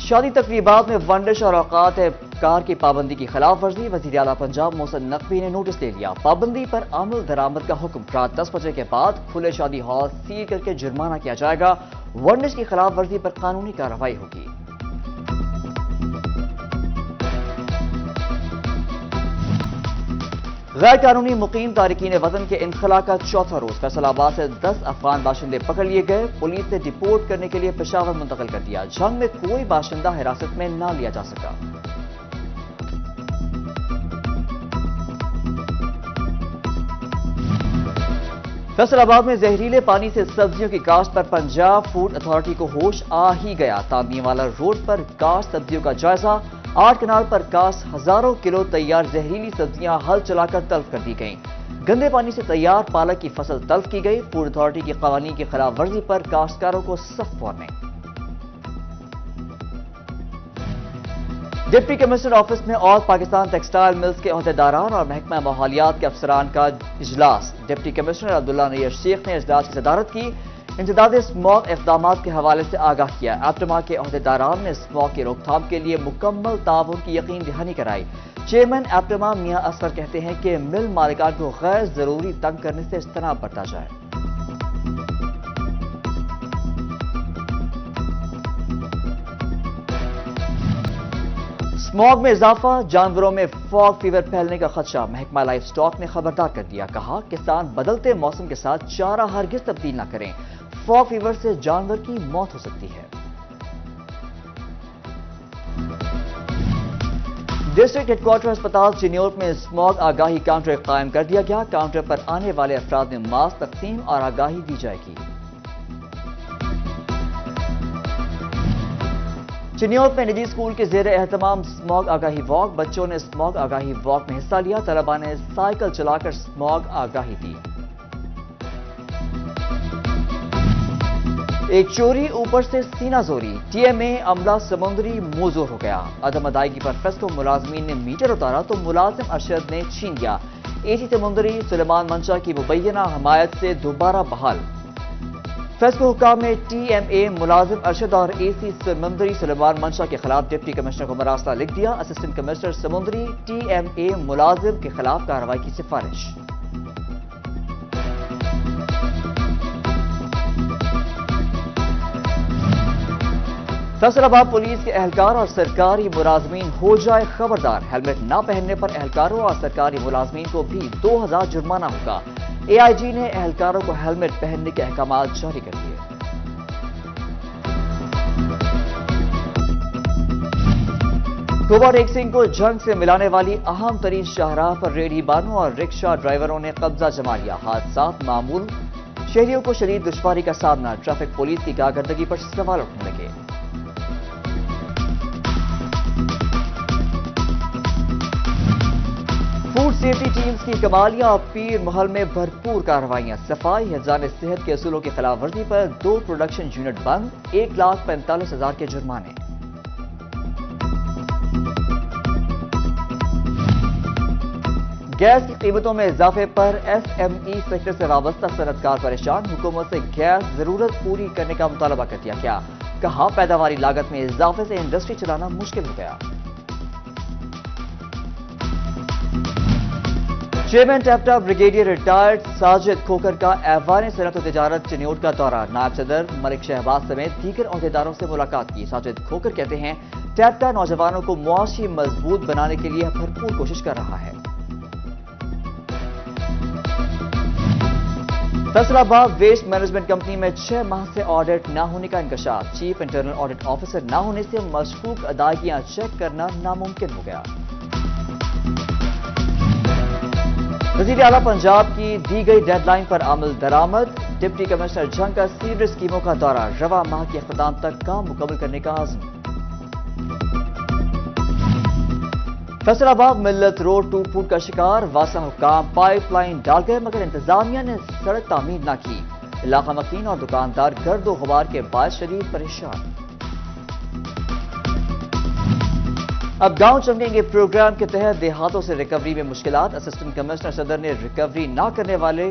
شادی تقریبات میں ونڈش اور اوقات کار کی پابندی کی خلاف ورزی، وزیر اعلیٰ پنجاب محسن نقوی نے نوٹس لے لیا۔ پابندی پر عمل درآمد کا حکم، رات 10 بجے کے بعد کھلے شادی ہال سیل کر کے جرمانہ کیا جائے گا۔ ونڈش کی خلاف ورزی پر قانونی کارروائی ہوگی۔ غیر قانونی مقیم تارکین وطن کے انخلا کا چوتھا روز، فیصل آباد سے 10 افغان باشندے پکڑ لیے گئے، پولیس نے ڈپورٹ کرنے کے لیے پشاور منتقل کر دیا۔ جنگ میں کوئی باشندہ حراست میں نہ لیا جا سکا۔ فیصل آباد میں زہریلے پانی سے سبزیوں کی کاشت پر پنجاب فوڈ اتھارٹی کو ہوش آ ہی گیا۔ تانبی والا روڈ پر کاشت سبزیوں کا جائزہ، 8 کنال پر کاشت ہزاروں کلو تیار زہریلی سبزیاں ہل چلا کر تلف کر دی گئیں۔ گندے پانی سے تیار پالک کی فصل تلف کی گئی۔ فوڈ اتھارٹی کی قوانین کی خلاف ورزی پر کاشتکاروں کو سخت وارننگ۔ ڈپٹی کمشنر آفس میں آل پاکستان ٹیکسٹائل ملز کے عہدیداران اور محکمہ ماحولیات کے افسران کا اجلاس، ڈپٹی کمشنر عبداللہ نیر شیخ نے اجلاس کی صدارت کی۔ انسداد اسموگ اقدامات کے حوالے سے آگاہ کیا۔ ایپٹما کے عہدیداران نے اسموگ کی روک تھام کے لیے مکمل تعاون کی یقین دہانی کرائی۔ چیئرمین ایپٹما میاں اصغر کہتے ہیں کہ مل مالکان کو غیر ضروری تنگ کرنے سے اجتناب برتا جائے۔ اسموگ میں اضافہ، جانوروں میں فاگ فیور پھیلنے کا خدشہ، محکمہ لائف سٹاک نے خبردار کر دیا۔ کہا کسان بدلتے موسم کے ساتھ چارہ ہرگز تبدیل نہ کریں، فاگ فیور سے جانور کی موت ہو سکتی ہے۔ ڈسٹرکٹ ہیڈ کوارٹر ہسپتال چنیوٹ میں اسموگ آگاہی کاؤنٹر قائم کر دیا گیا۔ کاؤنٹر پر آنے والے افراد میں ماسک تقسیم اور آگاہی دی جائے گی۔ چنیوٹ میں نجی اسکول کے زیر اہتمام اسموگ آگاہی واک، بچوں نے اسموگ آگاہی واک میں حصہ لیا۔ طلباء نے سائیکل چلا کر اسموگ آگاہی دی۔ ایک چوری اوپر سے سینہ زوری، ٹی ایم اے عملہ سمندری موزور ہو گیا۔ عدم ادائیگی پر فیسکو ملازمین نے میٹر اتارا تو ملازم ارشد نے چھین لیا۔ اے سی سمندری سلیمان منشا کی مبینہ حمایت سے دوبارہ بحال۔ فیسکو حکام نے ٹی ایم اے ملازم ارشد اور اے سی سمندری سلیمان منشا کے خلاف ڈپٹی کمشنر کو مراسلہ لکھ دیا۔ اسسٹنٹ کمشنر سمندری ٹی ایم اے ملازم کے خلاف کارروائی کی سفارش۔ فیصل آباد پولیس کے اہلکار اور سرکاری ملازمین ہو جائے خبردار، ہیلمٹ نہ پہننے پر اہلکاروں اور سرکاری ملازمین کو بھی 2000 جرمانہ ہوگا۔ اے آئی جی نے اہلکاروں کو ہیلمٹ پہننے کے احکامات جاری کر دیے۔ کوبا ریکسنگ کو جنگ سے ملانے والی اہم ترین شاہراہ پر ریڑھی بانوں اور رکشہ ڈرائیوروں نے قبضہ جما لیا۔ حادثات معمول، شہریوں کو شدید دشواری کا سامنا، ٹریفک پولیس کی کارکردگی پر سوال اٹھنے لگے۔ فوڈ سیفٹی ٹیمز کی کمالیہ اور پیر محل میں بھرپور کارروائیاں، صفائی حفظان صحت کے اصولوں کی خلاف ورزی پر 2 پروڈکشن یونٹ بند، 1,45,000 کے جرمانے۔ گیس کی قیمتوں میں اضافے پر ایس ایم ای سیکٹر سے وابستہ صنعت کار پریشان، حکومت سے گیس ضرورت پوری کرنے کا مطالبہ کر دیا گیا۔ کہا پیداواری لاگت میں اضافے سے انڈسٹری چلانا مشکل ہو گیا۔ چیئرمین ٹیپٹا بریگیڈیئر ریٹائرڈ ساجد کھوکھر کا ایوان صنعت و تجارت چنیوٹ کا دورہ، نائب صدر ملک شہباز سمیت دیگر عہدیداروں سے ملاقات کی۔ ساجد کھوکھر کہتے ہیں ٹیپٹا نوجوانوں کو معاشی مضبوط بنانے کے لیے بھرپور کوشش کر رہا ہے۔ فیصل آباد ویسٹ مینجمنٹ کمپنی میں 6 ماہ سے آڈٹ نہ ہونے کا انکشاف، چیف انٹرنل آڈٹ آفیسر نہ ہونے سے مشکوک ادائیگیاں چیک کرنا ناممکن ہو گیا۔ وزیر اعلیٰ پنجاب کی دی گئی ڈیڈ لائن پر عمل درآمد، ڈپٹی کمشنر جنگ کا سیوریج اسکیموں کا دورہ، رواں ماہ کے اختتام تک کام مکمل کرنے کا عزم۔ فیصل آباد ملت روڈ ٹوٹ پھوٹ کا شکار، واسا حکام پائپ لائن ڈال گئے مگر انتظامیہ نے سڑک تعمیر نہ کی، علاقہ مکین اور دکاندار گرد و غبار کے باعث شدید پریشان۔ اب گاؤں چمکیں گے پروگرام کے تحت دیہاتوں سے ریکوری میں مشکلات، اسسٹنٹ کمشنر صدر نے ریکوری نہ کرنے والے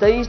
23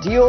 DO,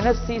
NFC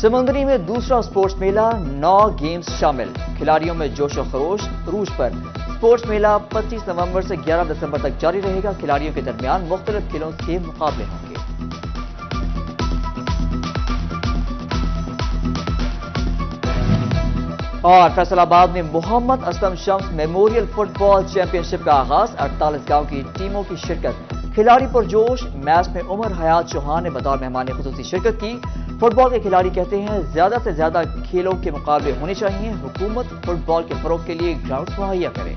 سمندری میں دوسرا سپورٹس میلہ 9 گیمز شامل، کھلاڑیوں میں جوش و خروش عروج پر۔ سپورٹس میلہ 25 نومبر سے 11 دسمبر تک جاری رہے گا، کھلاڑیوں کے درمیان مختلف کھیلوں کے مقابلے ہوں گے۔ اور فیصل آباد میں محمد اسلم شمس میموریل فٹ بال چیمپئن شپ کا آغاز، 48 گاؤں کی ٹیموں کی شرکت، کھلاڑی پرجوش، میچ میں عمر حیات چوہان نے بطور مہمان خصوصی شرکت کی۔ فٹ بال کے کھلاڑی کہتے ہیں زیادہ سے زیادہ کھیلوں کے مقابلے ہونے چاہیے، حکومت فٹ بال کے فروغ کے لیے گراؤنڈ مہیا کرے۔